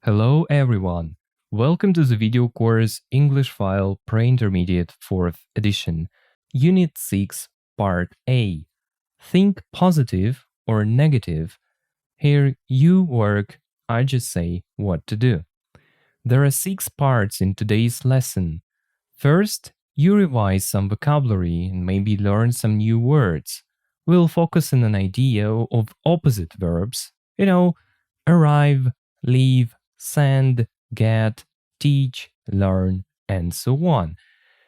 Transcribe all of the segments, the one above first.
Hello everyone! Welcome to the video course English File Pre-Intermediate 4th edition, Unit 6, Part A. Think positive or negative. Here you work, I just say what to do. There are 6 parts in today's lesson. First, you revise some vocabulary and maybe learn some new words. We'll focus on an idea of opposite verbs. Arrive, leave, send, get, teach, learn, and so on.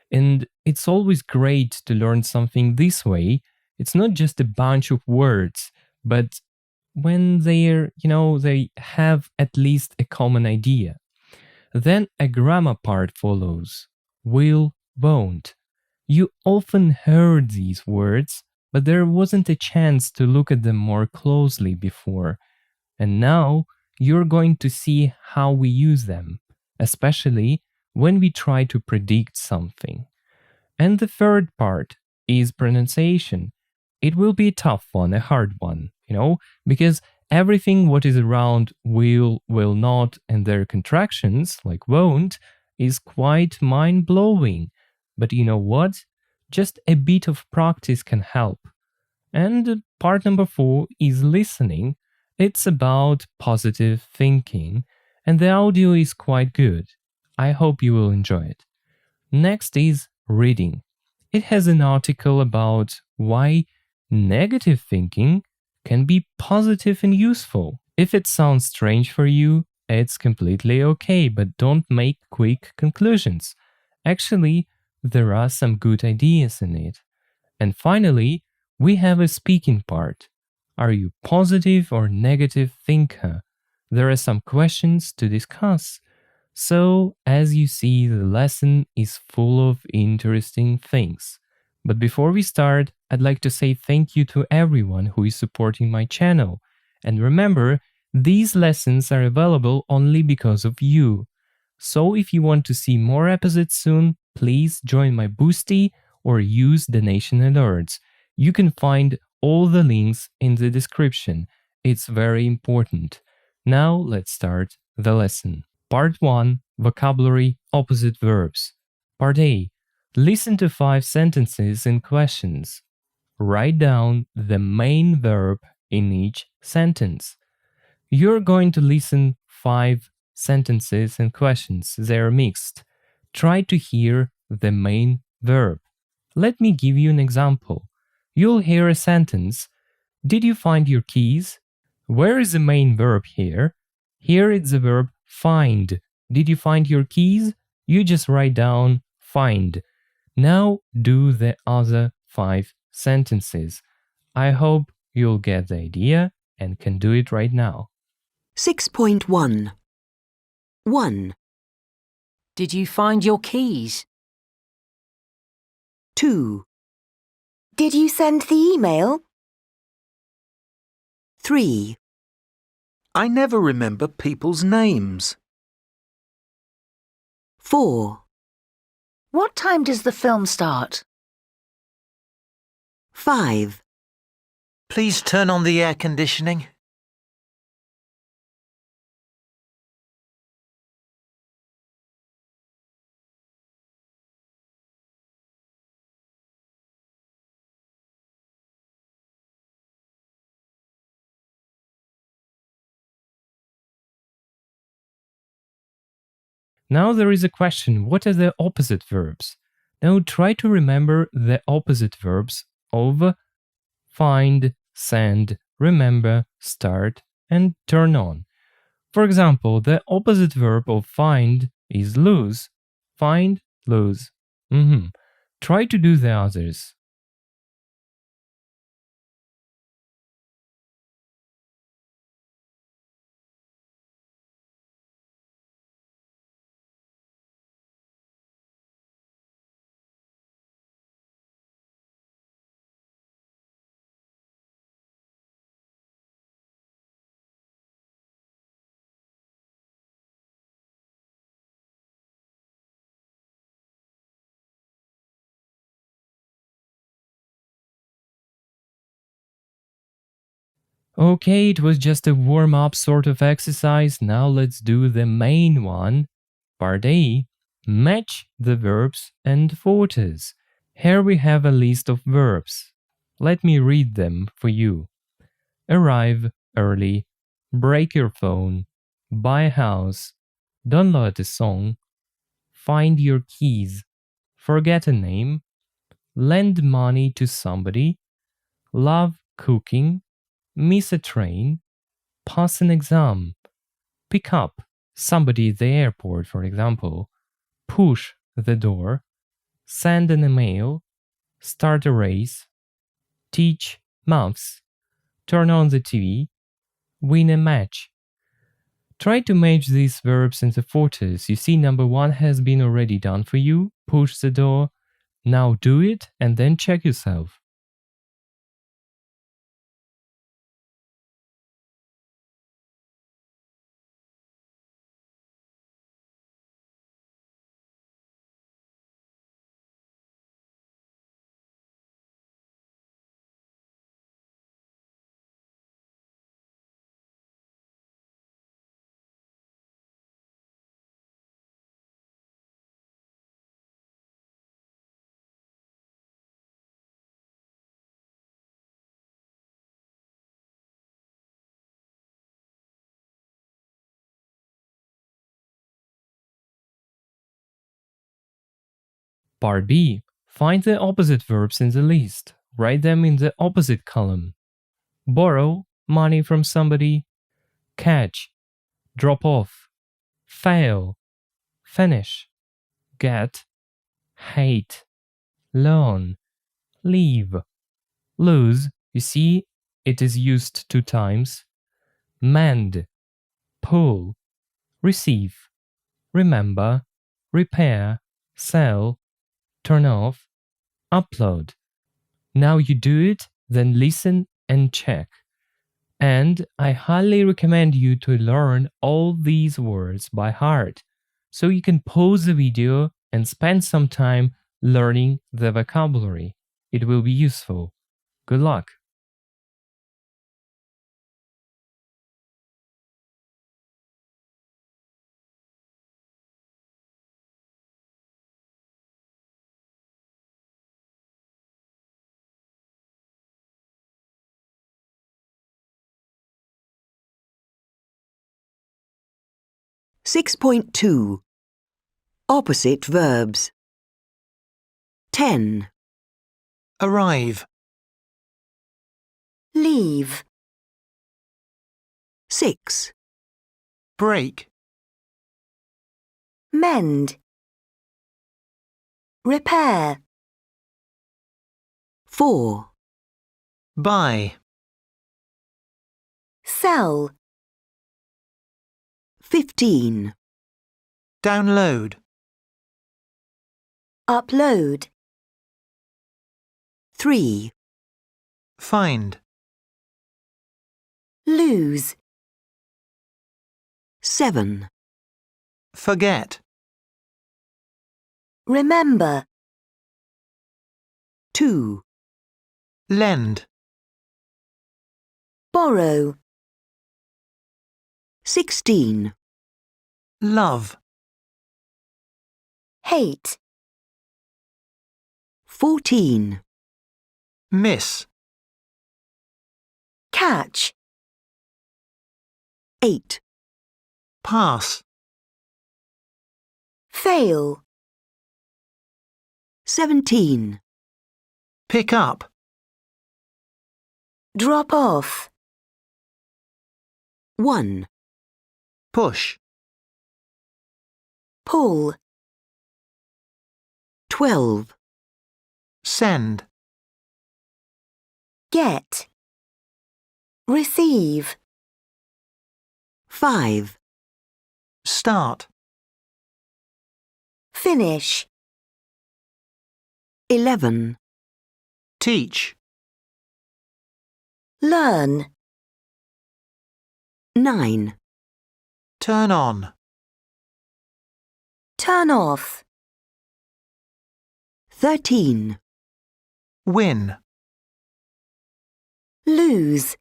And it's always great to learn something this way. It's not just a bunch of words, but when they have at least a common idea. Then a grammar part follows. Will, won't. You often heard these words, but there wasn't a chance to look at them more closely before. And now you're going to see how we use them, especially when we try to predict something. And the third part is pronunciation. It will be a tough one, a hard one, because everything what is around will not, and their contractions, like won't, is quite mind-blowing. But you know what? Just a bit of practice can help. And part number 4 is listening. It's about positive thinking, and the audio is quite good. I hope you will enjoy it. Next is reading. It has an article about why negative thinking can be positive and useful. If it sounds strange for you, it's completely okay, but don't make quick conclusions. Actually, there are some good ideas in it. And finally, we have a speaking part. Are you positive or negative thinker? There are some questions to discuss. So, as you see, the lesson is full of interesting things. But before we start, I'd like to say thank you to everyone who is supporting my channel. And remember, these lessons are available only because of you. So if you want to see more episodes soon, please join my Boosty or use donation alerts. You can find all the links in the description. It's very important. Now let's start the lesson. Part 1. Vocabulary, opposite verbs. Part A. Listen to 5 sentences and questions. Write down the main verb in each sentence. You're going to listen 5 sentences and questions. They're mixed. Try to hear the main verb. Let me give you an example. You'll hear a sentence. Did you find your keys? Where is the main verb here? Here it's the verb find. Did you find your keys? You just write down find. Now do the other 5 sentences. I hope you'll get the idea and can do it right now. 6.1 1, Did you find your keys? 2, Did you send the email? 3, I never remember people's names. 4, What time does the film start? 5, Please turn on the air conditioning. Now there is a question, what are the opposite verbs? Now try to remember the opposite verbs of find, send, remember, start, and turn on. For example, the opposite verb of find is lose. Find, lose. Try to do the others. Okay, it was just a warm-up sort of exercise. Now let's do the main one. Part A. Match the verbs and photos. Here we have a list of verbs. Let me read them for you. Arrive early, break your phone, buy a house, download a song, find your keys, forget a name, lend money to somebody, love cooking, miss a train, pass an exam, pick up somebody at the airport, for example, push the door, send an email, start a race, teach maths, turn on the TV, win a match. Try to match these verbs into photos. You see, number one has been already done for you. Push the door. Now do it and then check yourself. Part B. Find the opposite verbs in the list. Write them in the opposite column. Borrow money from somebody. Catch. Drop off. Fail. Finish. Get. Hate. Loan. Leave. Lose. You see, it is used 2 times. Mend. Pull. Receive. Remember. Repair. Sell. Turn off. Upload. Now you do it, then listen and check. And I highly recommend you to learn all these words by heart, so you can pause the video and spend some time learning the vocabulary. It will be useful. Good luck! Six point two. Opposite verbs. 10. Arrive, Leave. 6. break, Mend. Repair. 4. buy, Sell. 15. download, Upload. 3. find, Lose. 7. forget, Remember. 2. lend, Borrow. 16. love, Hate. 14. miss, Catch. 8. pass, Fail. 17. pick up, Drop off. 1. push, Pull. 12. send, Get. Receive. 5. start, Finish. 11. teach, Learn. 9. turn on, Turn off. 13. win, Lose.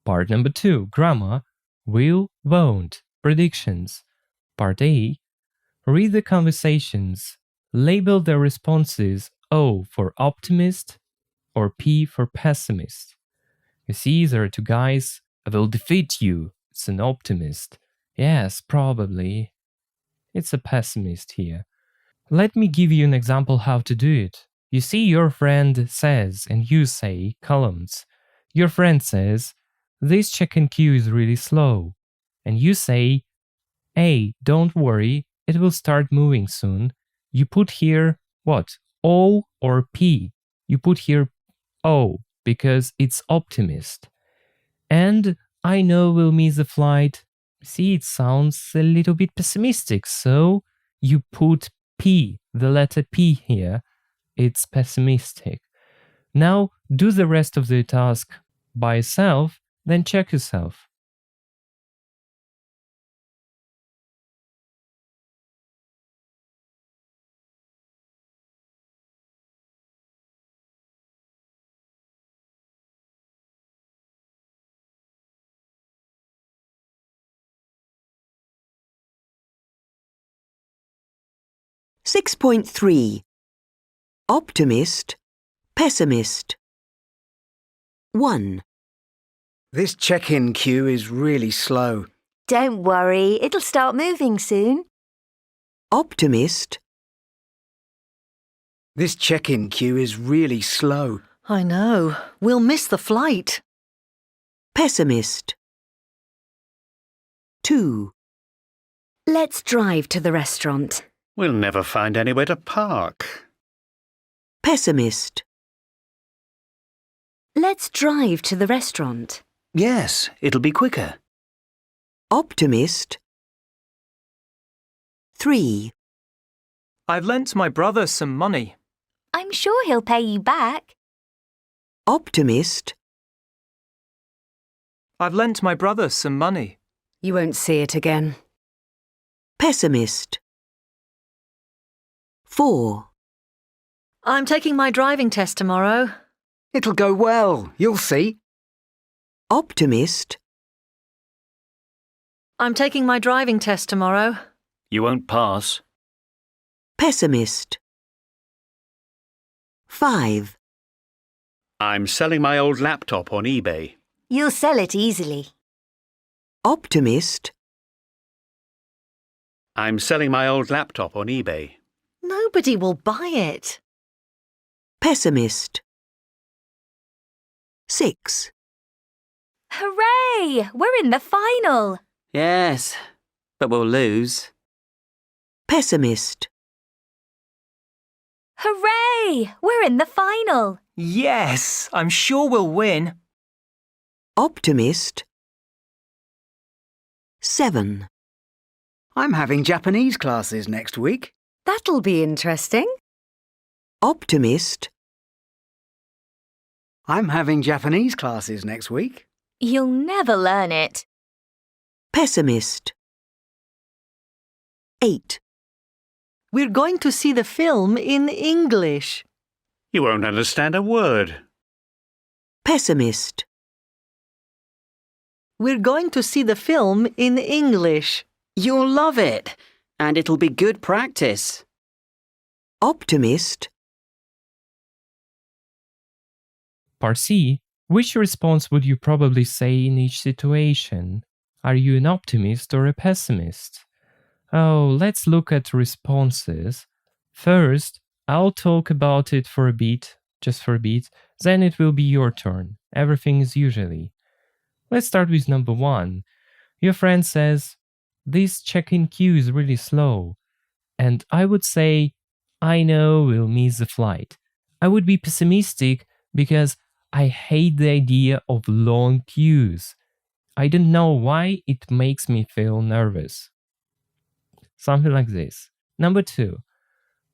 Part number 2, grammar, will, won't, predictions. Part A, read the conversations, label the responses O for optimist or P for pessimist. You see, there are two guys. I will defeat you. It's an optimist. Yes, probably. It's a pessimist here. Let me give you an example how to do it. You see, your friend says and you say columns. Your friend says, this check-in queue is really slow. And you say, hey, don't worry, it will start moving soon. You put here what? O or P? You put here O because it's optimist. And I know we'll miss the flight. See, it sounds a little bit pessimistic, so you put P, the letter P here. It's pessimistic. Now do the rest of the task by yourself, then check yourself. Six point 3. Optimist, pessimist. 1. This check-in queue is really slow. Don't worry, it'll start moving soon. Optimist, This check-in queue is really slow. I know. We'll miss the flight. pessimist. 2. Let's drive to the restaurant. We'll never find anywhere to park. Pessimist. Let's drive to the restaurant. Yes, it'll be quicker. Optimist. 3. I've lent my brother some money. I'm sure he'll pay you back. Optimist. I've lent my brother some money. You won't see it again. Pessimist. 4. I'm taking my driving test tomorrow. It'll go well, you'll see. Optimist. I'm taking my driving test tomorrow. You won't pass. Pessimist. 5. I'm selling my old laptop on eBay. You'll sell it easily. Optimist. I'm selling my old laptop on eBay. Nobody will buy it. Pessimist. 6. Hooray! We're in the final. Yes, but we'll lose. Pessimist. Hooray! We're in the final. Yes, I'm sure we'll win. Optimist. 7. I'm having Japanese classes next week. That'll be interesting. Optimist. I'm having Japanese classes next week. You'll never learn it. Pessimist. 8. We're going to see the film in English. You won't understand a word. Pessimist. We're going to see the film in English. You'll love it, and it'll be good practice. Optimist. Part C, which response would you probably say in each situation? Are you an optimist or a pessimist? Oh, let's look at responses. First, I'll talk about it for a bit, just for a bit, then it will be your turn. Everything is usually. Let's start with number 1. Your friend says, this check-in queue is really slow. And I would say, I know we'll miss the flight. I would be pessimistic because I hate the idea of long queues. I don't know why it makes me feel nervous. Something like this. Number 2.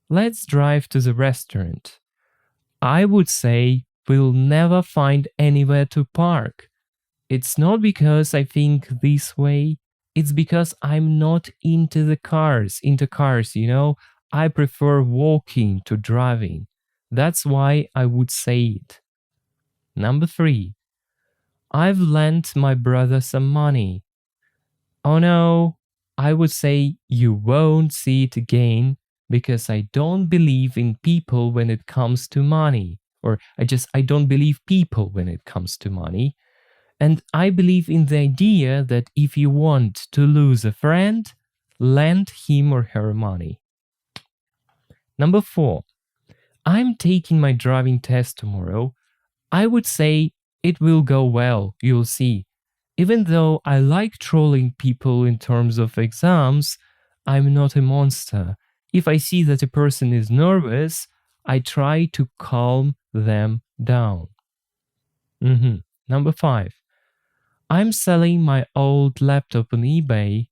Let's drive to the restaurant. I would say we'll never find anywhere to park. It's not because I think this way. It's because I'm not into cars, you know. I prefer walking to driving. That's why I would say it. Number 3. I've lent my brother some money. Oh no, I would say you won't see it again because I don't believe in people when it comes to money. Or I don't believe people when it comes to money. And I believe in the idea that if you want to lose a friend, lend him or her money. Number 4. I'm taking my driving test tomorrow. I would say it will go well, you'll see. Even though I like trolling people in terms of exams, I'm not a monster. If I see that a person is nervous, I try to calm them down. Number 5. I'm selling my old laptop on eBay.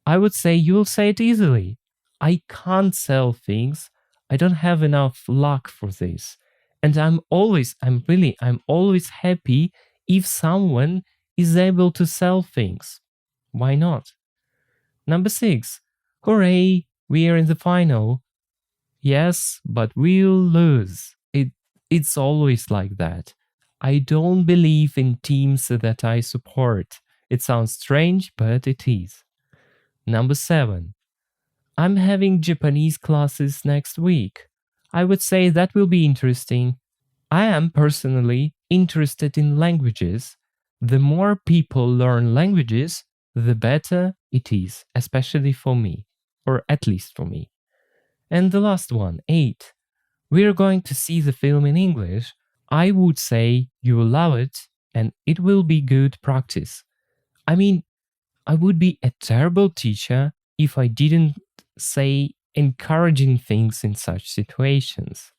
I would say you'll say it easily. I can't sell things. I don't have enough luck for this. And I'm always happy if someone is able to sell things. Why not? Number 6. Hooray, we are in the final. Yes, but we'll lose. It's always like that. I don't believe in teams that I support. It sounds strange, but it is. Number 7. I'm having Japanese classes next week. I would say that will be interesting. I am personally interested in languages. The more people learn languages, the better it is, especially for me, or at least for me. And the last one, 8. We're going to see the film in English. I would say you will love it and it will be good practice. I mean, I would be a terrible teacher if I didn't say encouraging things in such situations.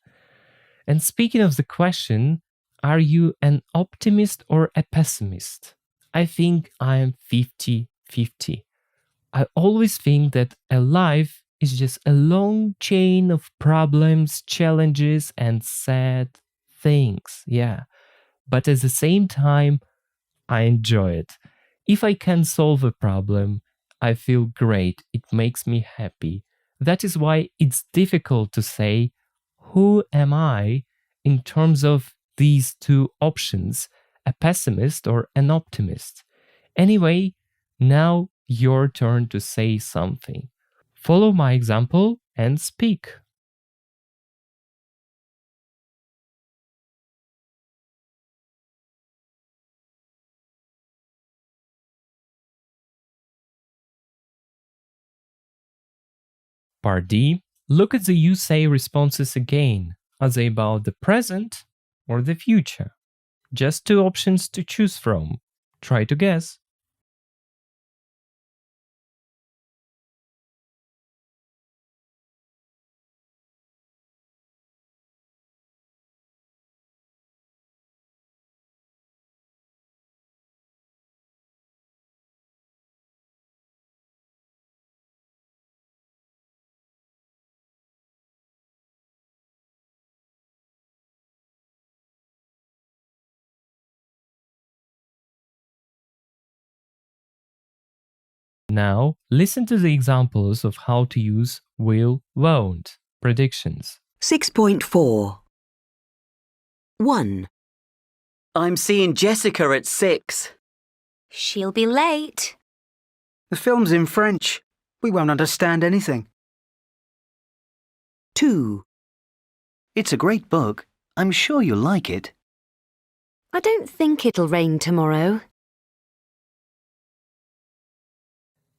And speaking of the question, are you an optimist or a pessimist? I think I am 50-50. I always think that a life is just a long chain of problems, challenges, and sad things. Yeah. But at the same time, I enjoy it. If I can solve a problem, I feel great. It makes me happy. That is why it's difficult to say, who am I in terms of these two options, a pessimist or an optimist? Anyway, now your turn to say something. Follow my example and speak. Part D. Look at the you say responses again. Are they about the present or the future? Just 2 options to choose from. Try to guess. Now, listen to the examples of how to use will, won't predictions. 6.4. 1. I'm seeing Jessica at 6. She'll be late. The film's in French. We won't understand anything. 2. It's a great book. I'm sure you'll like it. I don't think it'll rain tomorrow.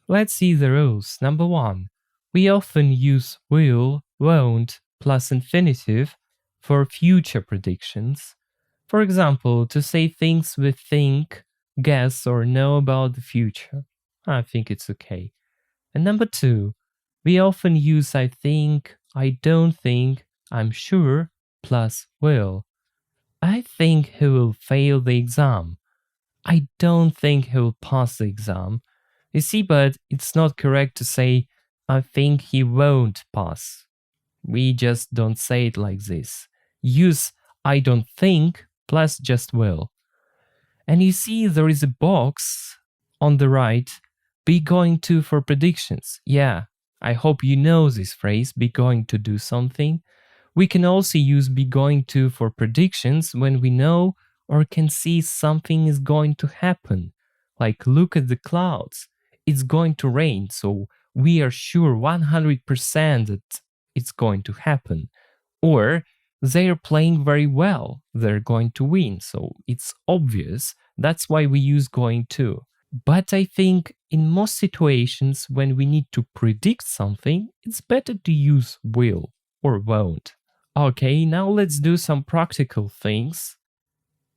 Let's see the rules. Number 1. We often use will, won't plus infinitive for future predictions. For example, to say things we think, guess, or know about the future. I think it's okay. And number 2. We often use I think, I don't think, I'm sure plus will. I think he will fail the exam. I don't think he will pass the exam. You see, but it's not correct to say, I think he won't pass. We just don't say it like this. Use I don't think plus just will. And you see, there is a box on the right, be going to for predictions. Yeah, I hope you know this phrase, be going to do something. We can also use be going to for predictions when we know or can see something is going to happen. Like, look at the clouds. It's going to rain, so we are sure 100% that it's going to happen. Or they are playing very well. They're going to win, so it's obvious. That's why we use going to. But I think in most situations when we need to predict something, it's better to use will or won't. Okay, now let's do some practical things.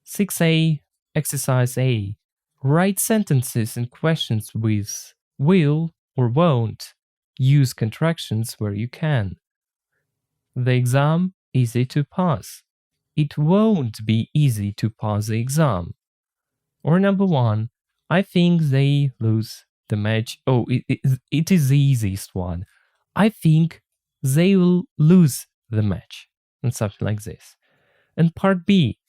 6a, exercise A. Write sentences and questions with will or won't. Use contractions where you can. The exam, easy to pass. It won't be easy to pass the exam. Or number 1, I think they lose the match. Oh, it is the easiest one. I think they will lose the match. And something like this. And part B.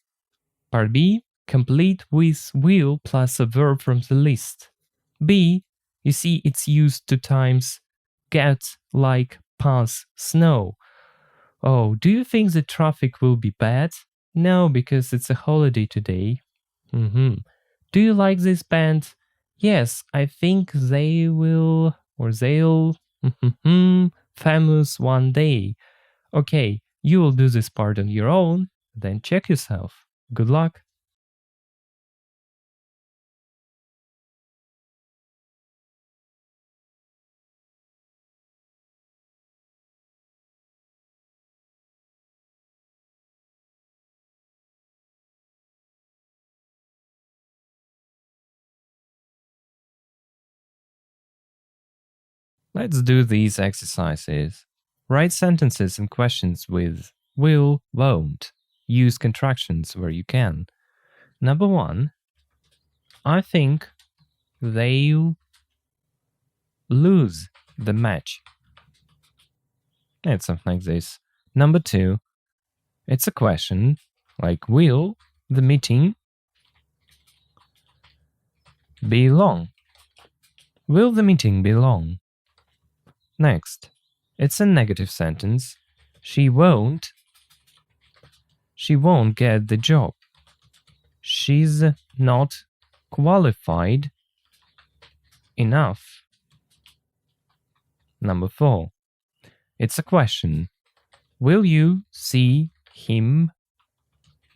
Part B, complete with will plus a verb from the list. B, you see it's used 2 times. Get, like, pass, snow. Oh, do you think the traffic will be bad? No, because it's a holiday today. Do you like this band? Yes, I think they will, or they'll, famous one day. Okay, you will do this part on your own, then check yourself. Good luck. Let's do these exercises. Write sentences and questions with will, won't. Use contractions where you can. Number 1, I think they'll lose the match. It's something like this. Number 2, it's a question, like, will the meeting be long? Will the meeting be long? Next, it's a negative sentence. She won't get the job. She's not qualified enough. Number 4, it's a question. Will you see him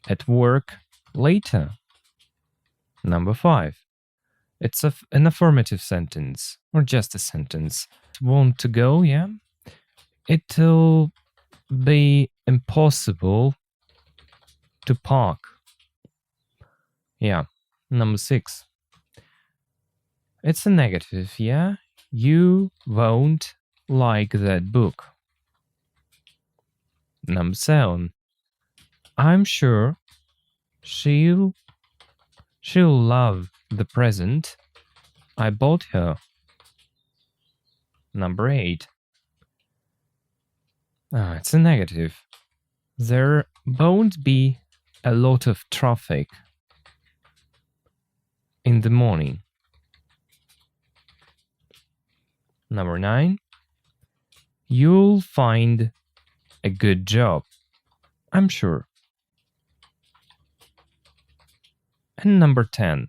at work later? Number 5, it's an affirmative sentence, or just a sentence. Want to go, yeah? It'll be impossible to park. Yeah. Number 6, it's a negative, yeah? You won't like that book. Number 7, I'm sure she'll love the present I bought her. Number 8, it's a negative. There won't be a lot of traffic in the morning. Number 9, you'll find a good job, I'm sure. And number 10,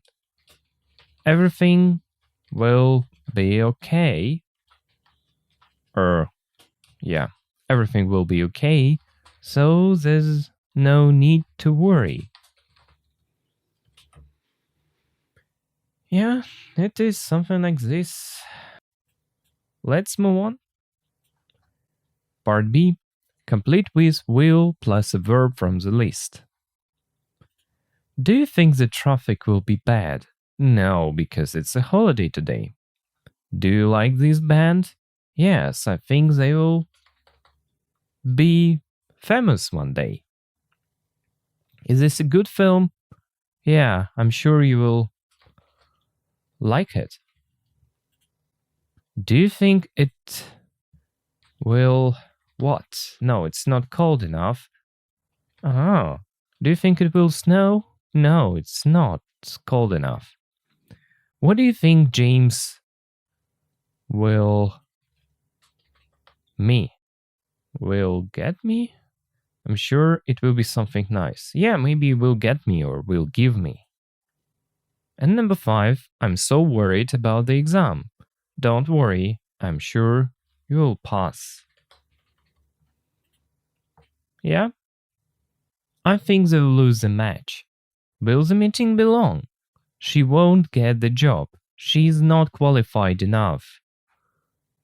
everything will be okay. Yeah, everything will be okay, so there's no need to worry. Yeah, it is something like this. Let's move on. Part B, complete with will plus a verb from the list. Do you think the traffic will be bad? No, because it's a holiday today. Do you like this band? Yes, I think they will be famous one day. Is this a good film? Yeah, I'm sure you will like it. Do you think it will... What? No, it's not cold enough. Oh, do you think it will snow? No, it's not cold enough. What do you think James will get me? I'm sure it will be something nice. Yeah, maybe it will get me or will give me. And number 5, I'm so worried about the exam. Don't worry, I'm sure you will pass. Yeah? I think they'll lose the match. Will the meeting be long? She won't get the job. She is not qualified enough.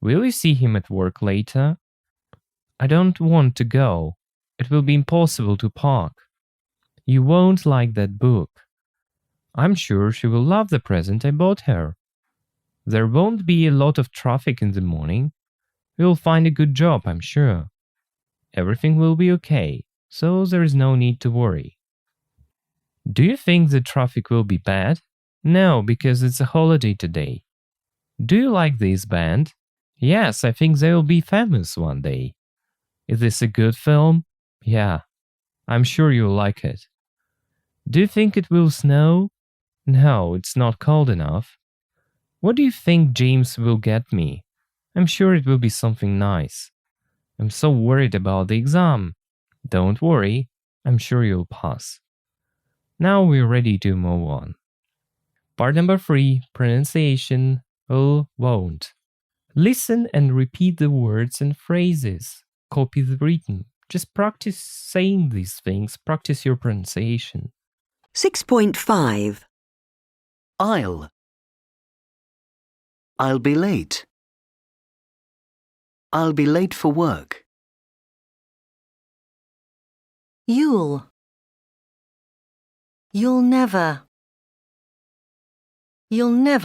Will you see him at work later? I don't want to go. It will be impossible to park. You won't like that book. I'm sure she will love the present I bought her. There won't be a lot of traffic in the morning. You'll find a good job, I'm sure. Everything will be okay, so there is no need to worry. Do you think the traffic will be bad? No, because it's a holiday today. Do you like this band? Yes, I think they will be famous one day. Is this a good film? Yeah, I'm sure you'll like it. Do you think it will snow? No, it's not cold enough. What do you think James will get me? I'm sure it will be something nice. I'm so worried about the exam. Don't worry, I'm sure you'll pass. Now we're ready to move on. Part number 3, pronunciation, won't. Listen and repeat the words and phrases. Copy the written. Just practice saying these things, practice your pronunciation. 6.5. I'll be late. I'll be late for work. You'll never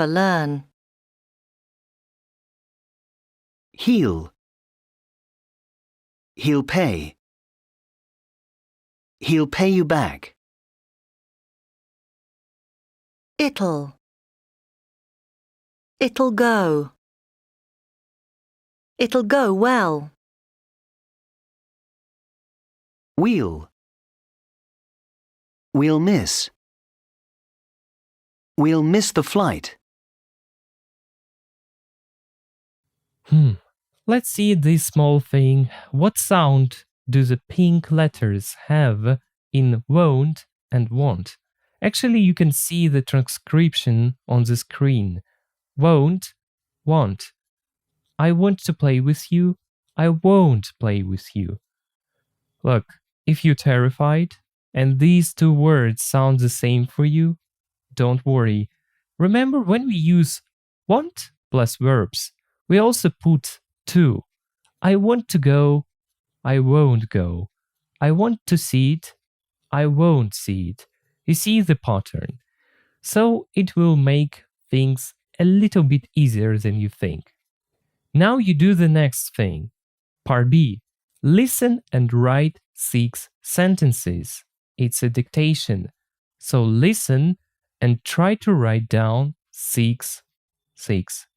learn. He'll pay. He'll pay you back. It'll go. It'll go well. We'll miss. We'll miss the flight. Let's see this small thing. What sound do the pink letters have in won't and want? Actually, you can see the transcription on the screen. Won't, want. I want to play with you. I won't play with you. Look, if you're terrified and these two words sound the same for you, don't worry. Remember when we use want plus verbs, we also put to. I want to go. I won't go. I want to see it. I won't see it. You see the pattern. So it will make things a little bit easier than you think. Now you do the next thing. Part B. Listen and write 6 sentences. It's a dictation. So listen and try to write down 6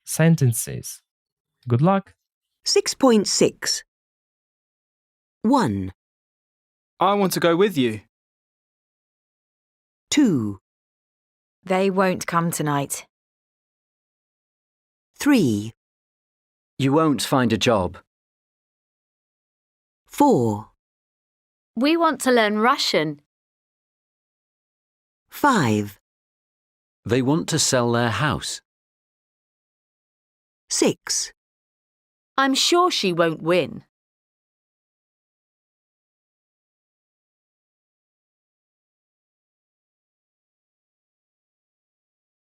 sentences. Good luck. 6.6. 1, I want to go with you. 2, They won't come tonight. 3, You won't find a job. 4, We want to learn Russian. 5, They want to sell their house. 6, I'm sure she won't win.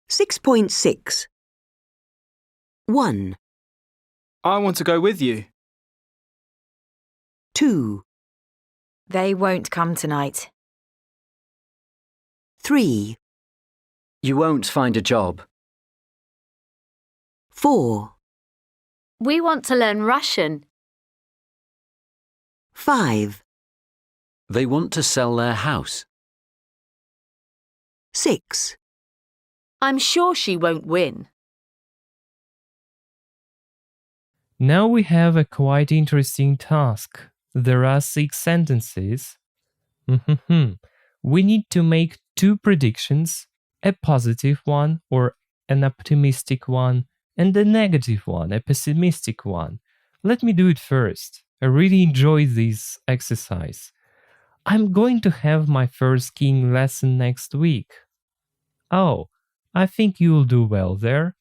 6.6. 1, I want to go with you. 2, They won't come tonight. 3, You won't find a job. 4, We want to learn Russian. 5, They want to sell their house. 6, I'm sure she won't win. Now we have a quite interesting task. There are 6 sentences. We need to make 2 predictions, a positive one or an optimistic one, and a negative one, a pessimistic one. Let me do it first. I really enjoy this exercise. I'm going to have my first skiing lesson next week. Oh, I think you'll do well there.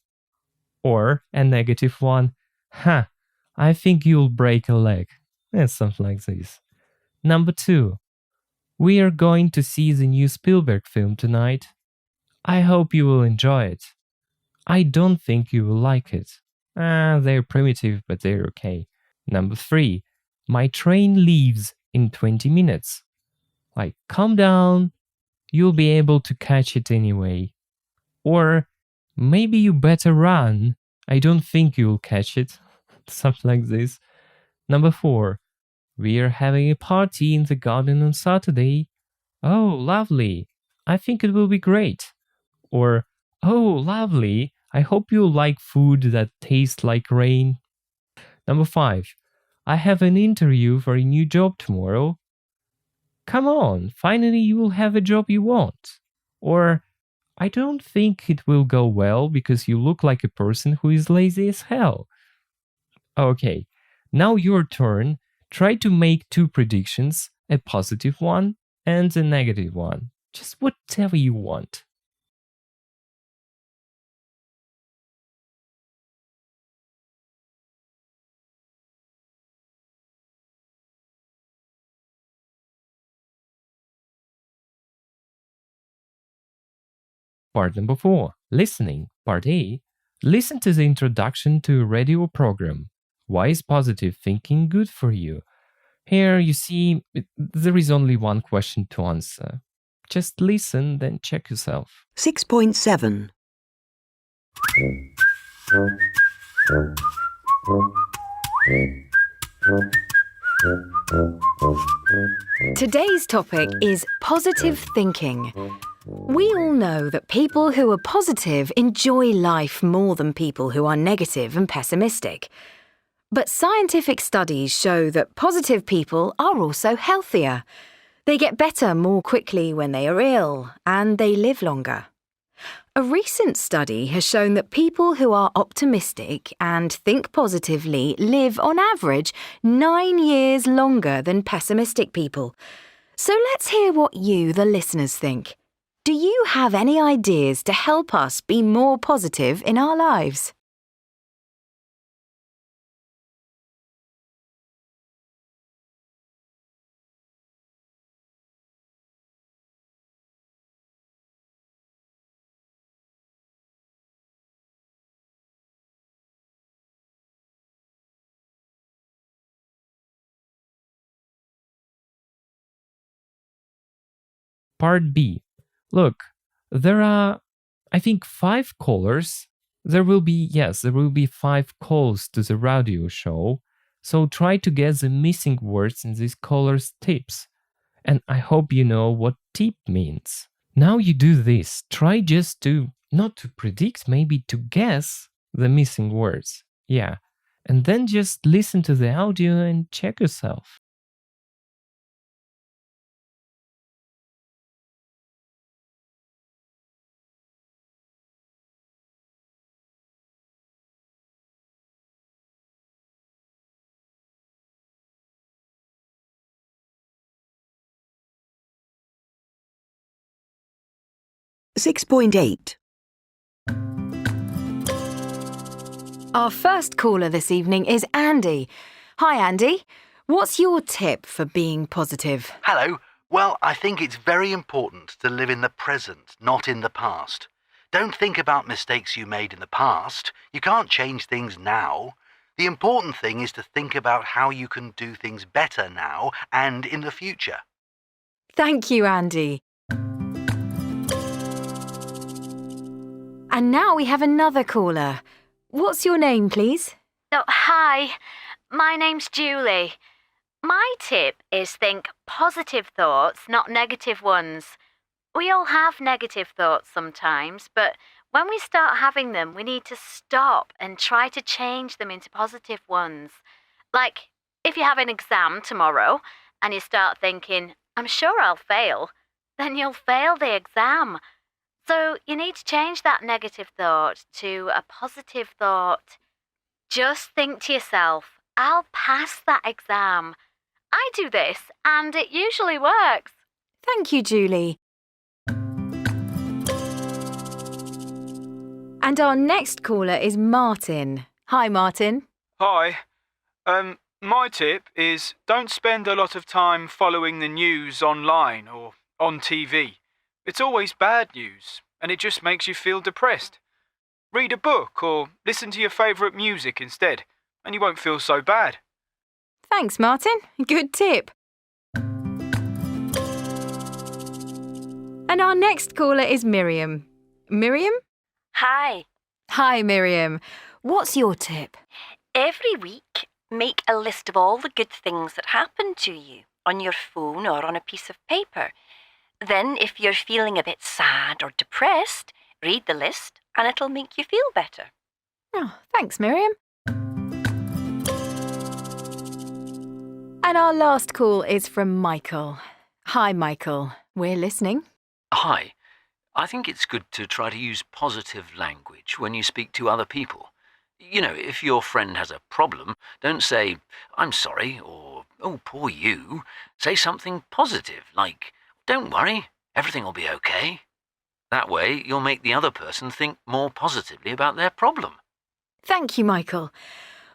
Or a negative one, I think you'll break a leg. And something like this. Number 2, we are going to see the new Spielberg film tonight. I hope you will enjoy it. I don't think you will like it. They're primitive, but they're okay. Number 3, my train leaves in 20 minutes. Like, calm down, you'll be able to catch it anyway. Or, maybe you better run, I don't think you'll catch it. Something like this. Number 4, we are having a party in the garden on Saturday. Oh, lovely. I think it will be great. Or, oh, lovely. I hope you like food that tastes like rain. Number 5, I have an interview for a new job tomorrow. Come on, finally you will have a job you want. Or, I don't think it will go well because you look like a person who is lazy as hell. Okay, now your turn. Try to make 2 predictions, a positive one and a negative one. Just whatever you want. Part number 4, listening. Part A, listen to the introduction to a radio program. Why is positive thinking good for you? Here you see there is only one question to answer. Just listen, then check yourself. 6.7. Today's topic is positive thinking. We all know that people who are positive enjoy life more than people who are negative and pessimistic. But scientific studies show that positive people are also healthier. They get better more quickly when they are ill, and they live longer. A recent study has shown that people who are optimistic and think positively live on average 9 years longer than pessimistic people. So let's hear what you, the listeners, think. Do you have any ideas to help us be more positive in our lives? Part B. Look, there are, I think, 5 callers. There will be 5 calls to the radio show. So try to get the missing words in these callers' tips. And I hope you know what tip means. Now you do this. Try just to, not to predict, maybe to guess the missing words. Yeah. And then just listen to the audio and check yourself. .8. Our first caller this evening is Andy. Hi, Andy. What's your tip for being positive? Hello. Well, I think it's very important to live in the present, not in the past. Don't think about mistakes you made in the past. You can't change things now. The important thing is to think about how you can do things better now and in the future. Thank you, Andy. And now we have another caller. What's your name, please? Oh, hi. My name's Julie. My tip is think positive thoughts, not negative ones. We all have negative thoughts sometimes, but when we start having them, we need to stop and try to change them into positive ones. Like, if you have an exam tomorrow and you start thinking, I'm sure I'll fail, then you'll fail the exam. So you need to change that negative thought to a positive thought. Just think to yourself, I'll pass that exam. I do this, and it usually works. Thank you, Julie. And our next caller is Martin. Hi, Martin. Hi. My tip is don't spend a lot of time following the news online or on TV. It's always bad news, and it just makes you feel depressed. Read a book or listen to your favourite music instead, and you won't feel so bad. Thanks, Martin. Good tip. And our next caller is Miriam. Miriam? Hi. Hi, Miriam. What's your tip? Every week, make a list of all the good things that happened to you on your phone or on a piece of paper. Then, if you're feeling a bit sad or depressed, read the list and it'll make you feel better. Oh, thanks, Miriam. And our last call is from Michael. Hi, Michael. We're listening. Hi. I think it's good to try to use positive language when you speak to other people. You know, if your friend has a problem, don't say, "I'm sorry," or "Oh, poor you." Say something positive, like, "Don't worry, everything will be okay." That way, you'll make the other person think more positively about their problem. Thank you, Michael.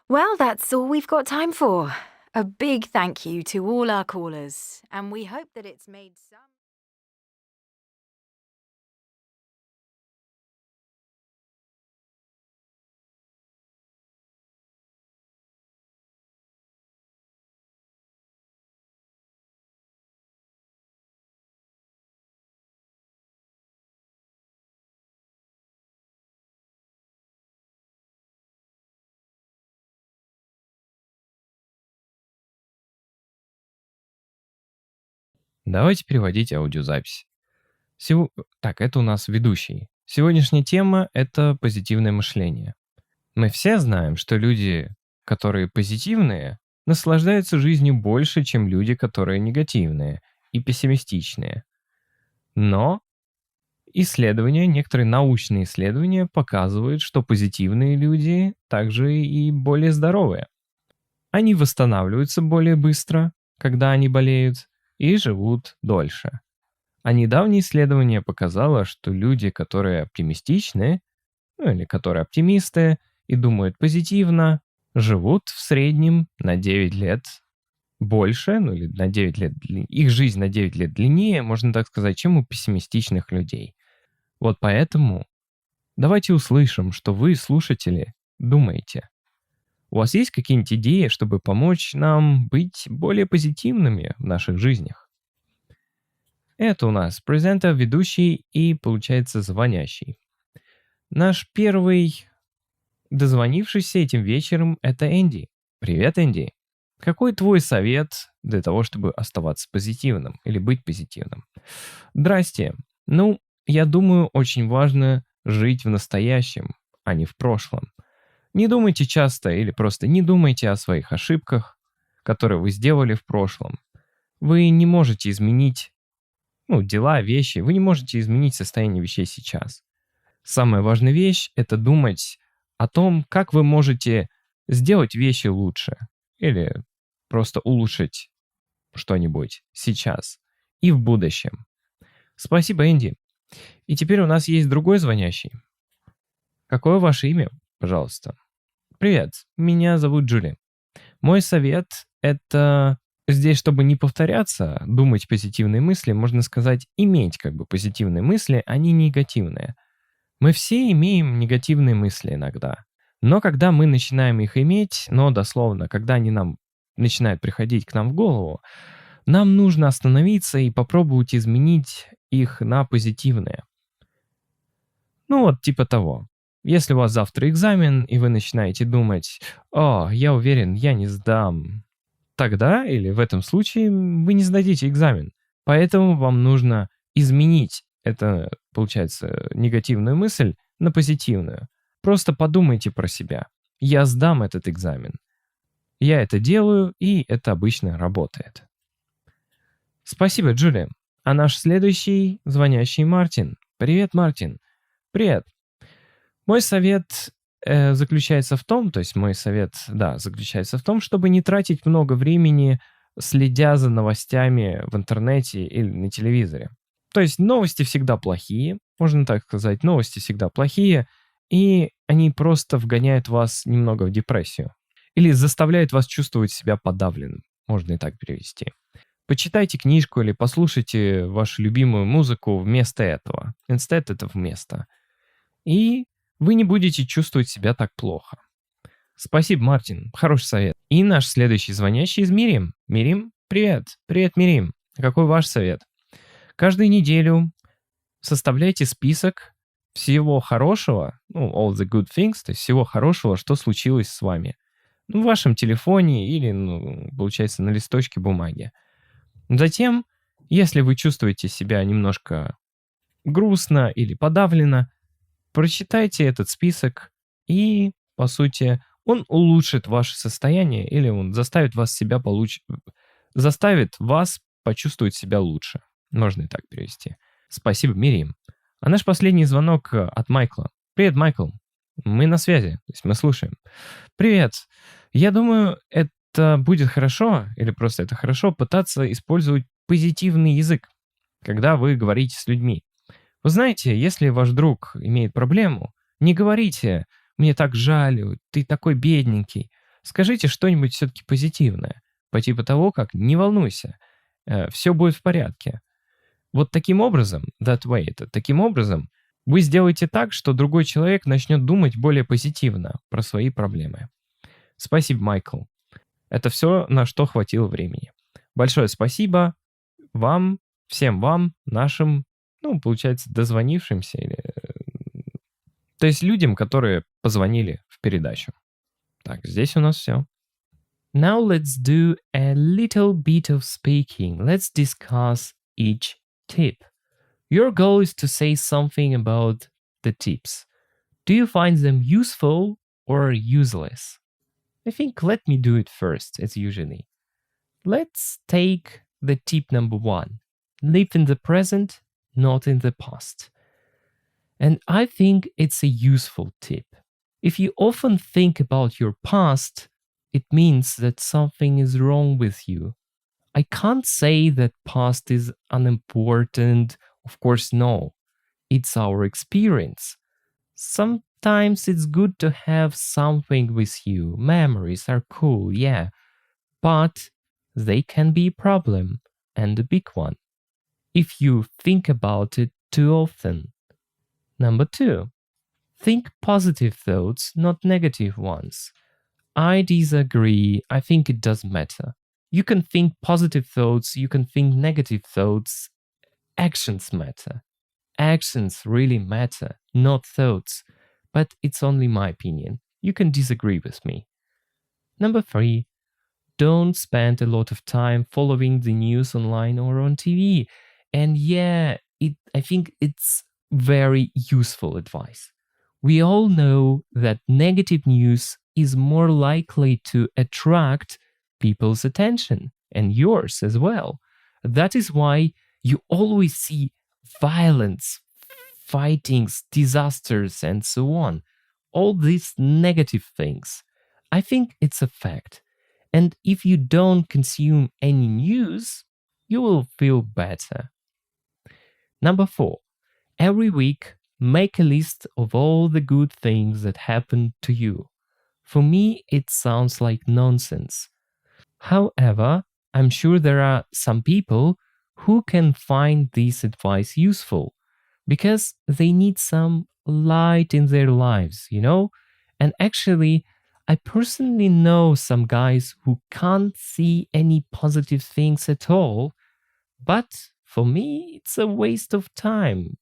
Well, that's all we've got time for. A big thank you to all our callers, and we hope that it's made some... Давайте переводить аудиозапись. Так, это у нас ведущий. Сегодняшняя тема – это позитивное мышление. Мы все знаем, что люди, которые позитивные, наслаждаются жизнью больше, чем люди, которые негативные и пессимистичные. Но некоторые научные исследования показывают, что позитивные люди также и более здоровые. Они восстанавливаются более быстро, когда они болеют, и живут дольше. А недавнее исследование показало, что люди, которые оптимистичны, или которые оптимисты и думают позитивно, живут в среднем на 9 лет больше, или на 9 лет, их жизнь на 9 лет длиннее, можно так сказать, чем у пессимистичных людей. Вот поэтому давайте услышим, что вы, слушатели, думаете. У вас есть какие-нибудь идеи, чтобы помочь нам быть более позитивными в наших жизнях? Это у нас презентер, ведущий и, получается, звонящий. Наш первый дозвонившийся этим вечером – это Энди. Привет, Энди. Какой твой совет для того, чтобы оставаться позитивным или быть позитивным? Здрасте. Я думаю, очень важно жить в настоящем, а не в прошлом. Не думайте часто или просто не думайте о своих ошибках, которые вы сделали в прошлом. Вы не можете изменить дела, вещи, вы не можете изменить состояние вещей сейчас. Самая важная вещь – это думать о том, как вы можете сделать вещи лучше или просто улучшить что-нибудь сейчас и в будущем. Спасибо, Энди. И теперь у нас есть другой звонящий. Какое ваше имя, пожалуйста? Привет, меня зовут Джули. Мой совет – это здесь, чтобы не повторяться, думать позитивные мысли, можно сказать, иметь позитивные мысли, а не негативные. Мы все имеем негативные мысли иногда. Но когда мы начинаем их иметь, дословно, когда они начинают приходить к нам в голову, нам нужно остановиться и попробовать изменить их на позитивные. Типа того. Если у вас завтра экзамен, и вы начинаете думать: «О, я уверен, я не сдам», тогда, или в этом случае, вы не сдадите экзамен. Поэтому вам нужно изменить эту, получается, негативную мысль на позитивную. Просто подумайте про себя. Я сдам этот экзамен. Я это делаю, и это обычно работает. Спасибо, Джулия. А наш следующий звонящий Мартин. Привет, Мартин. Привет. Мой совет заключается в том, чтобы не тратить много времени следя за новостями в интернете или на телевизоре. То есть новости всегда плохие, можно так сказать, новости всегда плохие, и они просто вгоняют вас немного в депрессию. Или заставляют вас чувствовать себя подавленным, можно и так перевести. Почитайте книжку или послушайте вашу любимую музыку вместо этого. Instead это вместо. И вы не будете чувствовать себя так плохо. Спасибо, Мартин. Хороший совет. И наш следующий звонящий из Мирим. Мирим, привет. Привет, Мирим. Какой ваш совет? Каждую неделю составляйте список всего хорошего, all the good things, то есть всего хорошего, что случилось с вами. В вашем телефоне или, получается, на листочке бумаги. Затем, если вы чувствуете себя немножко грустно или подавленно, прочитайте этот список и, по сути, он улучшит ваше состояние или он заставит вас почувствовать себя лучше. Можно и так перевести. Спасибо, Мирим. А наш последний звонок от Майкла. Привет, Майкл. Мы на связи, то есть мы слушаем. Привет. Я думаю, это будет хорошо, или просто это хорошо, пытаться использовать позитивный язык, когда вы говорите с людьми. Вы знаете, если ваш друг имеет проблему, не говорите «мне так жаль, ты такой бедненький». Скажите что-нибудь все-таки позитивное, по типу того, как «не волнуйся, все будет в порядке». Вот таким образом, таким образом, вы сделаете так, что другой человек начнет думать более позитивно про свои проблемы. Спасибо, Майкл. Это все, на что хватило времени. Большое спасибо вам, всем вам, нашим, получается, дозвонившимся, то есть людям, которые позвонили в передачу. Так, здесь у нас все. Now let's do a little bit of speaking. Let's discuss each tip. Your goal is to say something about the tips. Do you find them useful or useless? I think let me do it first, as usually. Let's take the tip number 1. Live in the present, not in the past. And I think it's a useful tip. If you often think about your past, it means that something is wrong with you. I can't say that past is unimportant. Of course, no. It's our experience. Sometimes it's good to have something with you. Memories are cool, yeah. But they can be a problem, and a big one, if you think about it too often. Number 2. Think positive thoughts, not negative ones. I disagree. I think it doesn't matter. You can think positive thoughts, you can think negative thoughts. Actions matter. Actions really matter, not thoughts. But it's only my opinion. You can disagree with me. Number 3. Don't spend a lot of time following the news online or on TV. And yeah, I think it's very useful advice. We all know that negative news is more likely to attract people's attention and yours as well. That is why you always see violence, fightings, disasters, and so on. All these negative things. I think it's a fact. And if you don't consume any news, you will feel better. Number 4. Every week, make a list of all the good things that happened to you. For me, it sounds like nonsense. However, I'm sure there are some people who can find this advice useful because they need some light in their lives, And actually, I personally know some guys who can't see any positive things at all, but for me, it's a waste of time.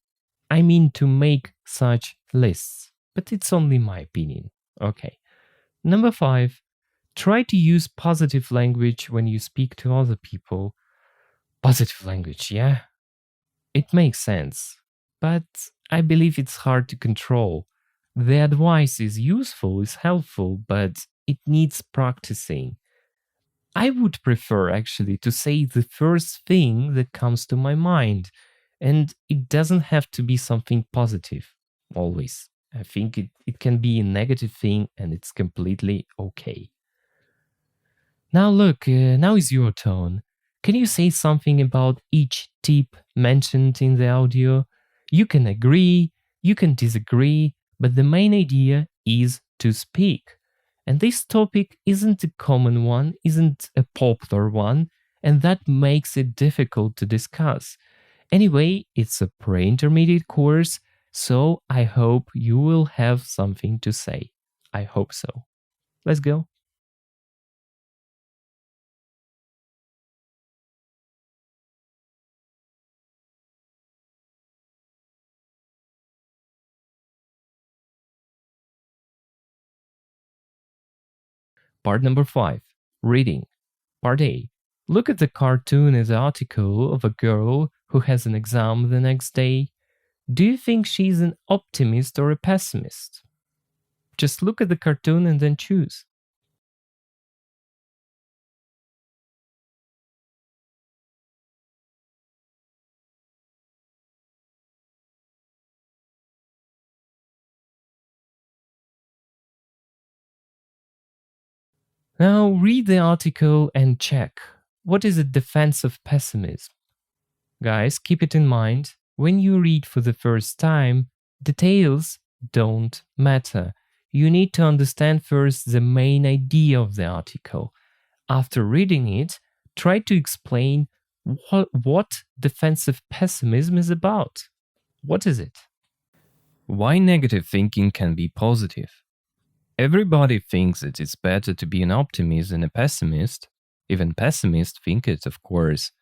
I mean to make such lists, but it's only my opinion. Okay. Number 5, try to use positive language when you speak to other people. Positive language, yeah? It makes sense, but I believe it's hard to control. The advice is useful, is helpful, but it needs practicing. I would prefer actually to say the first thing that comes to my mind, and it doesn't have to be something positive, always. I think it can be a negative thing and it's completely okay. Now look, now is your turn. Can you say something about each tip mentioned in the audio? You can agree, you can disagree, but the main idea is to speak. And this topic isn't a common one, isn't a popular one, and that makes it difficult to discuss. Anyway, it's a pre-intermediate course, so I hope you will have something to say. I hope so. Let's go. Part number 5. Reading. Part A. Look at the cartoon as the article of a girl who has an exam the next day. Do you think she's an optimist or a pessimist? Just look at the cartoon and then choose. Now read the article and check. What is a defensive pessimism? Guys, keep it in mind, when you read for the first time, details don't matter. You need to understand first the main idea of the article. After reading it, try to explain what defensive pessimism is about. What is it? Why negative thinking can be positive? Everybody thinks that it's better to be an optimist than a pessimist. Even pessimists think it, of course.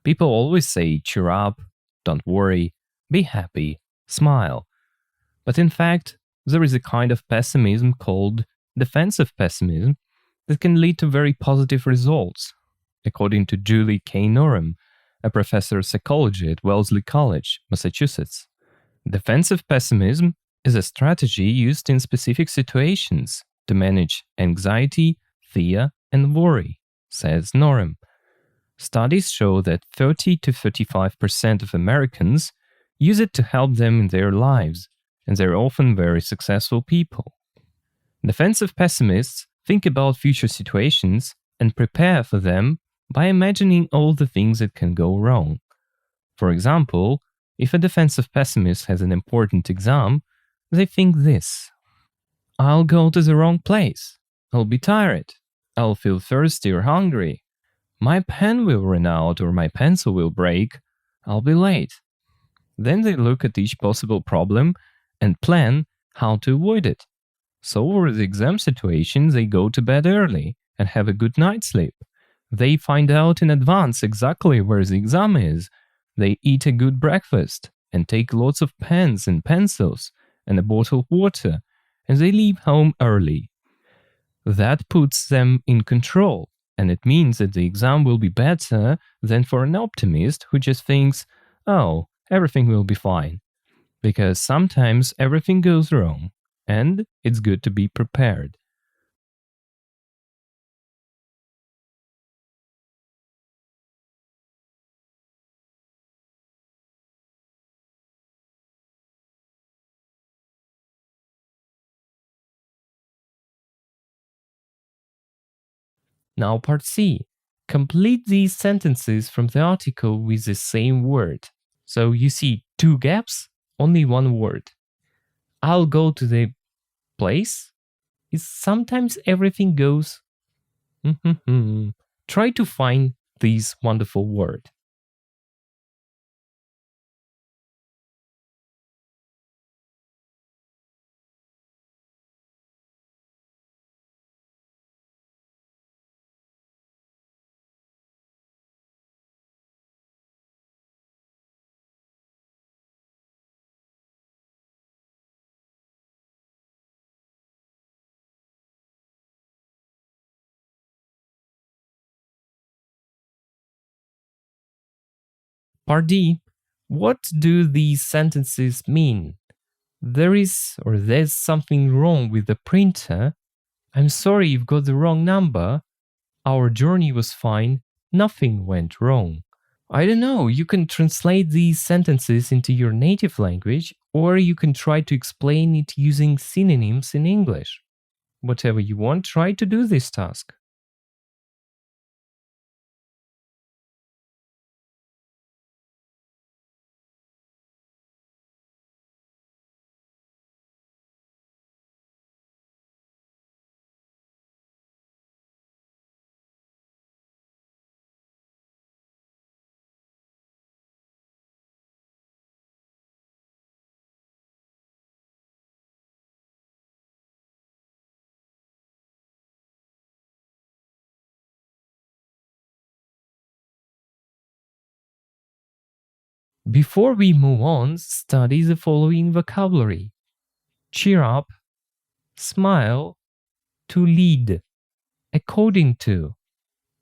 People always say, cheer up, don't worry, be happy, smile. But in fact, there is a kind of pessimism called defensive pessimism that can lead to very positive results, according to Julie K. Norum, a professor of psychology at Wellesley College, Massachusetts. Defensive pessimism is a strategy used in specific situations to manage anxiety, fear, and worry, says Norum. Studies show that 30 to 35% of Americans use it to help them in their lives, and they're often very successful people. Defensive pessimists think about future situations and prepare for them by imagining all the things that can go wrong. For example, if a defensive pessimist has an important exam, they think this: I'll go to the wrong place, I'll be tired, I'll feel thirsty or hungry, my pen will run out or my pencil will break, I'll be late. Then they look at each possible problem and plan how to avoid it. So for the exam situation, they go to bed early and have a good night's sleep. They find out in advance exactly where the exam is. They eat a good breakfast and take lots of pens and pencils and a bottle of water, and they leave home early. That puts them in control, and it means that the exam will be better than for an optimist who just thinks, oh, everything will be fine. Because sometimes everything goes wrong, and it's good to be prepared. Now part C. Complete these sentences from the article with the same word. So you see 2 gaps, only 1 word. I'll go to the place is sometimes everything goes. Try to find this wonderful word. Part D. What do these sentences mean? There's something wrong with the printer. I'm sorry you've got the wrong number. Our journey was fine. Nothing went wrong. I don't know, you can translate these sentences into your native language, or you can try to explain it using synonyms in English. Whatever you want, try to do this task. Before we move on, study the following vocabulary. Cheer up, smile, to lead, according to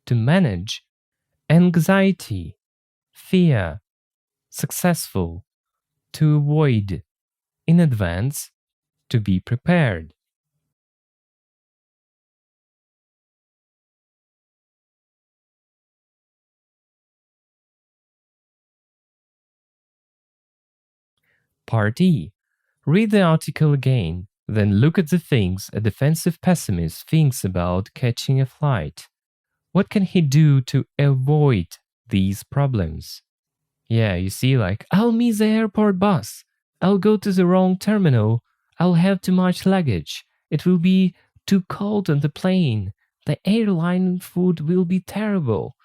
manage, anxiety, fear, successful, to avoid, in advance, to be prepared. Part E. Read the article again, then look at the things a defensive pessimist thinks about catching a flight. What can he do to avoid these problems? Yeah, you see, like, I'll miss the airport bus. I'll go to the wrong terminal. I'll have too much luggage. It will be too cold on the plane. The airline food will be terrible.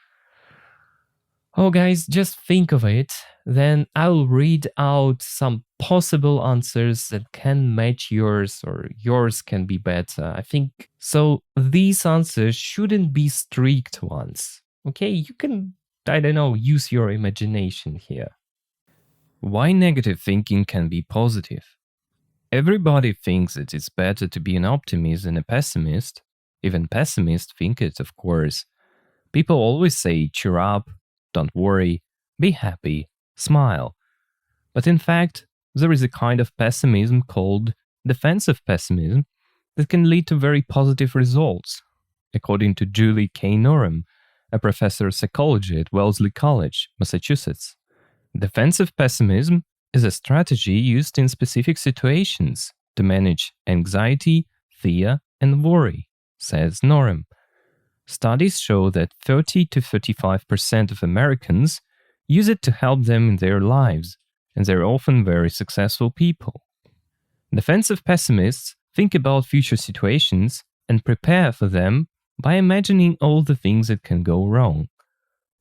Oh, guys, just think of it. Then I'll read out some possible answers that can match yours, or yours can be better. I think so. These answers shouldn't be strict ones. Okay, you can, I don't know, use your imagination here. Why negative thinking can be positive? Everybody thinks it is better to be an optimist than a pessimist. Even pessimists think it, of course. People always say, cheer up, don't worry, be happy, smile. But in fact, there is a kind of pessimism called defensive pessimism that can lead to very positive results. According to Julie K. Norum, a professor of psychology at Wellesley College, Massachusetts, defensive pessimism is a strategy used in specific situations to manage anxiety, fear, and worry, says Norum. Studies show that 30 to 35% of Americans use it to help them in their lives, and they're often very successful people. Defensive pessimists think about future situations and prepare for them by imagining all the things that can go wrong.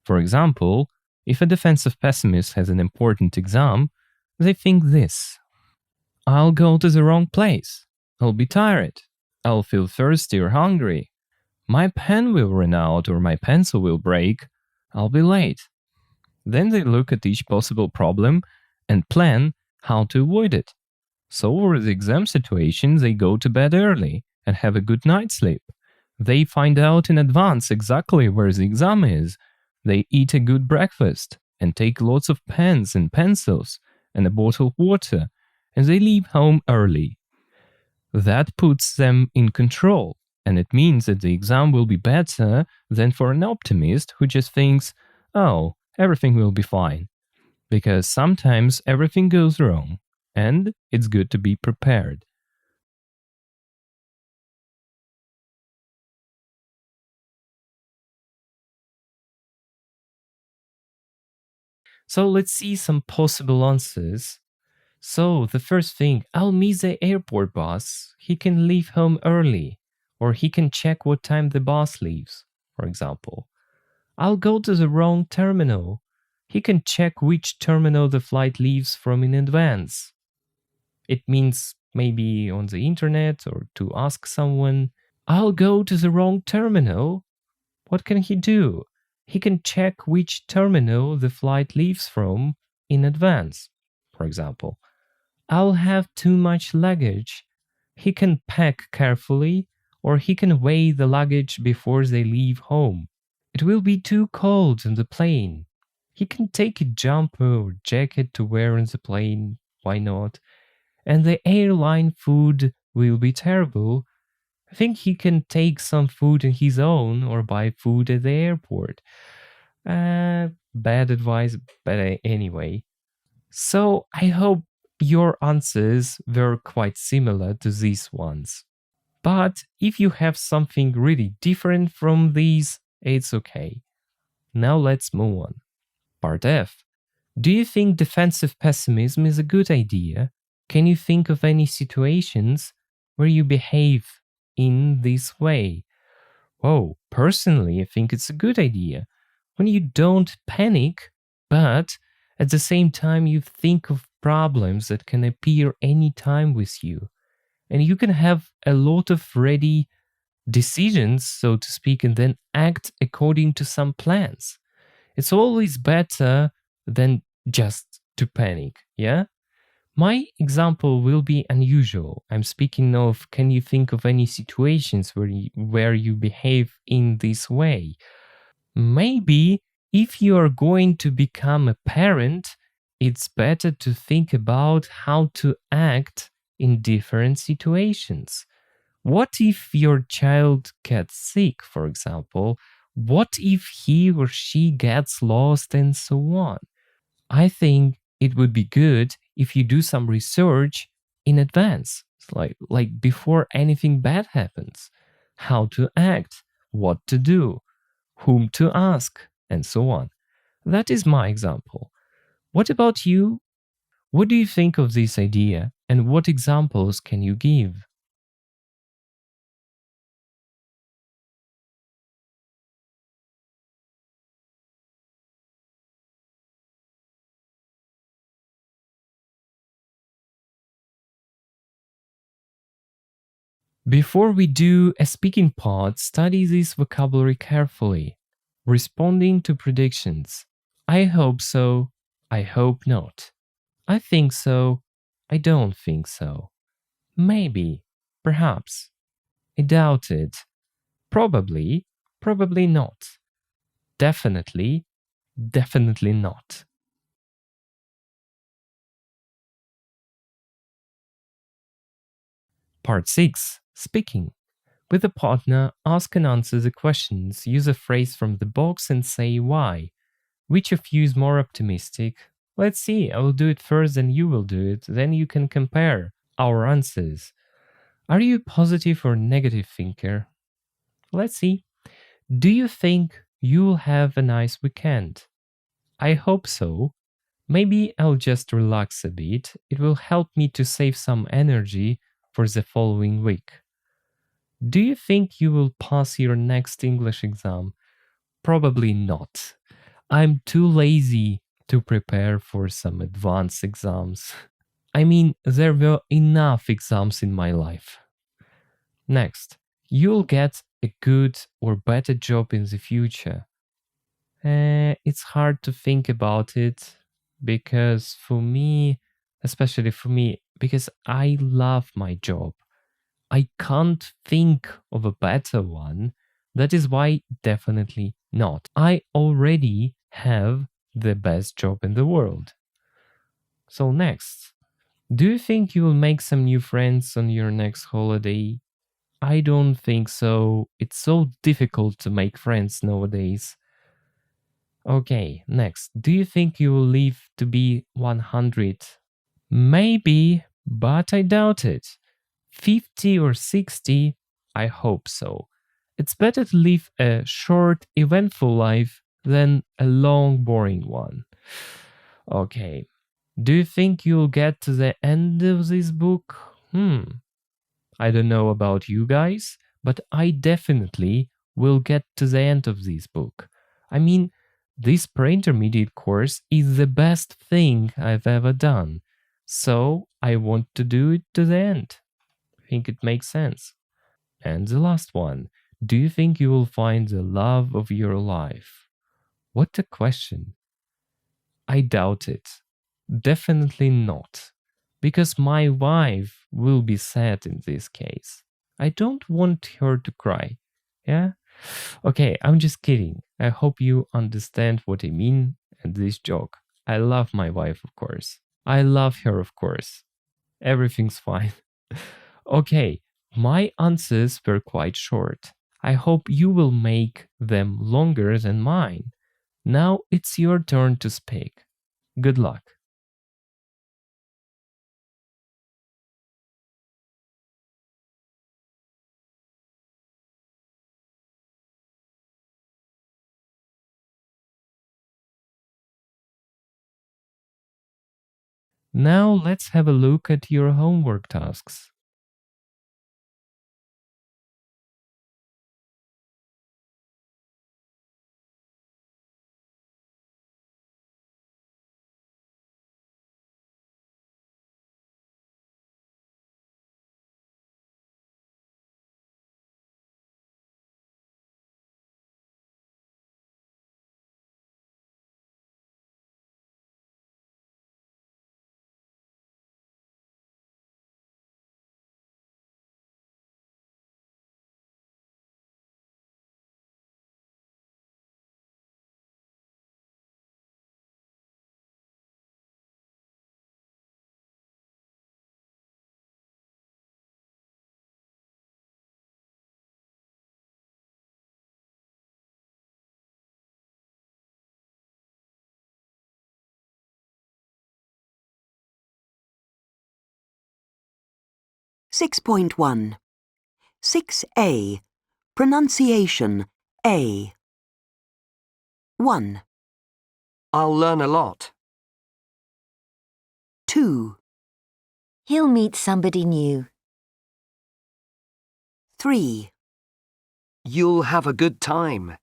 For example, if a defensive pessimist has an important exam, they think this: I'll go to the wrong place. I'll be tired. I'll feel thirsty or hungry. My pen will run out or my pencil will break. I'll be late. Then they look at each possible problem and plan how to avoid it. So for the exam situation, they go to bed early and have a good night's sleep. They find out in advance exactly where the exam is. They eat a good breakfast and take lots of pens and pencils and a bottle of water, and they leave home early. That puts them in control. And it means that the exam will be better than for an optimist who just thinks, oh, everything will be fine. Because sometimes everything goes wrong, and it's good to be prepared. So let's see some possible answers. So the first thing, I'll miss the airport bus. He can leave home early. Or he can check what time the bus leaves, for example. I'll go to the wrong terminal. He can check which terminal the flight leaves from in advance. It means maybe on the internet or to ask someone. I'll go to the wrong terminal. What can he do? He can check which terminal the flight leaves from in advance, for example. I'll have too much luggage. He can pack carefully, or he can weigh the luggage before they leave home. It will be too cold on the plane. He can take a jumper or jacket to wear on the plane, why not? And the airline food will be terrible. I think he can take some food on his own or buy food at the airport. Bad advice, but anyway. So I hope your answers were quite similar to these ones. But if you have something really different from these, it's okay. Now let's move on. Part F. Do you think defensive pessimism is a good idea? Can you think of any situations where you behave in this way? Oh, personally, I think it's a good idea. When you don't panic, but at the same time you think of problems that can appear anytime with you. And you can have a lot of ready decisions, so to speak, and then act according to some plans. It's always better than just to panic, yeah? My example will be unusual. I'm speaking of, can you think of any situations where you behave in this way? Maybe if you are going to become a parent, it's better to think about how to act in different situations. What if your child gets sick, for example? What if he or she gets lost and so on? I think it would be good if you do some research in advance, like before anything bad happens. How to act, what to do, whom to ask, and so on. That is my example. What about you? What do you think of this idea, and what examples can you give? Before we do a speaking part, study this vocabulary carefully. Responding to predictions. I hope so. I hope not. I think so. I don't think so. Maybe. Perhaps. I doubt it. Probably. Probably not. Definitely. Definitely not. Part 6. Speaking. With a partner, ask and answer the questions. Use a phrase from the box and say why. Which of you is more optimistic? Let's see, I will do it first and you will do it. Then you can compare our answers. Are you a positive or negative thinker? Let's see. Do you think you'll have a nice weekend? I hope so. Maybe I'll just relax a bit. It will help me to save some energy for the following week. Do you think you will pass your next English exam? Probably not. I'm too lazy to prepare for some advanced exams. I mean, there were enough exams in my life. Next, you'll get a good or better job in the future. It's hard to think about it because for me, especially for me, because I love my job. I can't think of a better one. That is why definitely not. I already have the best job in the world. So next, do you think you will make some new friends on your next holiday? I don't think so. It's so difficult to make friends nowadays. Okay, next. Do you think you will live to be 100? Maybe, but I doubt it. 50 or 60? I hope so. It's better to live a short, eventful life than a long, boring one. Okay. Do you think you'll get to the end of this book? I don't know about you guys, but I definitely will get to the end of this book. I mean, this pre-intermediate course is the best thing I've ever done. So I want to do it to the end. I think it makes sense. And the last one. Do you think you will find the love of your life? What a question. I doubt it. Definitely not. Because my wife will be sad in this case. I don't want her to cry. Yeah? Okay, I'm just kidding. I hope you understand what I mean and this joke. I love my wife, of course. I love her, of course. Everything's fine. Okay, my answers were quite short. I hope you will make them longer than mine. Now it's your turn to speak. Good luck. Now let's have a look at your homework tasks. 6.1. 6A. Pronunciation A. 1, I'll learn a lot. 2, He'll meet somebody new. 3, You'll have a good time.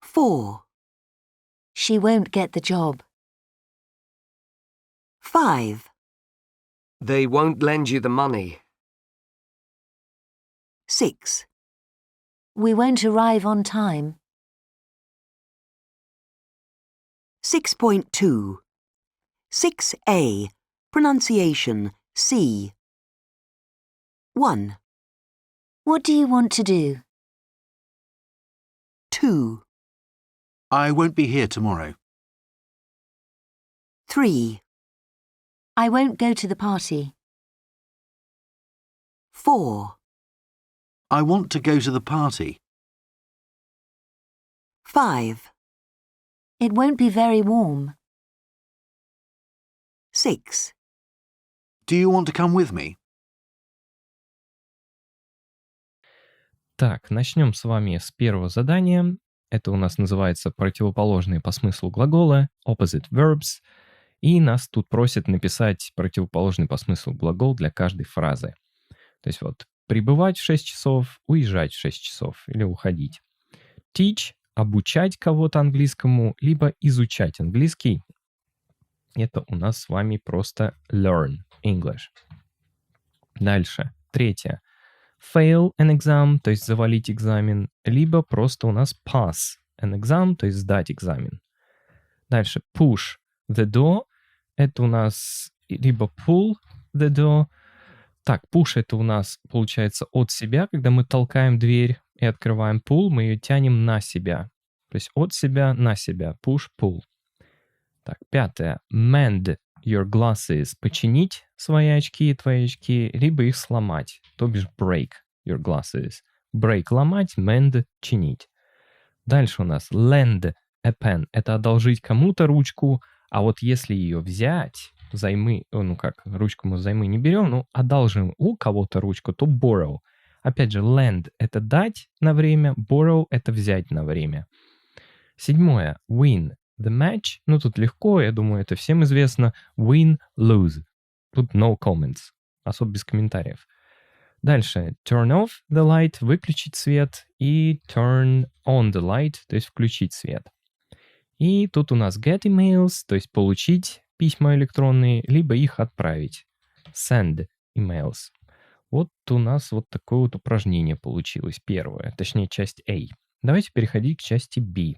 4, She won't get the job. 5, They won't lend you the money. 6, We won't arrive on time. 6.2. 6A. Pronunciation C. 1, What do you want to do? 2, I won't be here tomorrow. 3, I won't go to the party. 4, I want to go to the party. 5, It won't be very warm. 6. Do you want to come with me? Так, начнем с вами с первого задания. Это у нас называется противоположные по смыслу глаголы, opposite verbs. И нас тут просят написать противоположный по смыслу глагол для каждой фразы. То есть вот прибывать в 6 часов, уезжать в 6 часов или уходить. Teach – обучать кого-то английскому, либо изучать английский. Это у нас с вами просто learn English. Дальше. Третье. Fail an exam, то есть завалить экзамен, либо просто у нас pass an exam, то есть сдать экзамен. Дальше. Push the door. Это у нас либо pull the door. Так, push это у нас получается от себя, когда мы толкаем дверь и открываем pull, мы ее тянем на себя. То есть от себя на себя. Push, pull. Так, пятое. Mend your glasses. Починить свои очки, твои очки, либо их сломать. То бишь break your glasses. Break – ломать, mend – чинить. Дальше у нас lend a pen. Это одолжить кому-то ручку, а вот если ее взять, взаймы, ручку мы взаймы не берем, но одолжим у кого-то ручку, то borrow. Опять же, lend – это дать на время, borrow – это взять на время. Седьмое. Win the match. Ну, тут легко, я думаю, это всем известно. Win, lose. Тут no comments. Особо без комментариев. Дальше. Turn off the light. Выключить свет. И turn on the light. То есть включить свет. И тут у нас get emails. То есть получить письма электронные, либо их отправить. Send emails. Вот у нас вот такое вот упражнение получилось. Первое. Точнее, часть A. Давайте переходить к части B.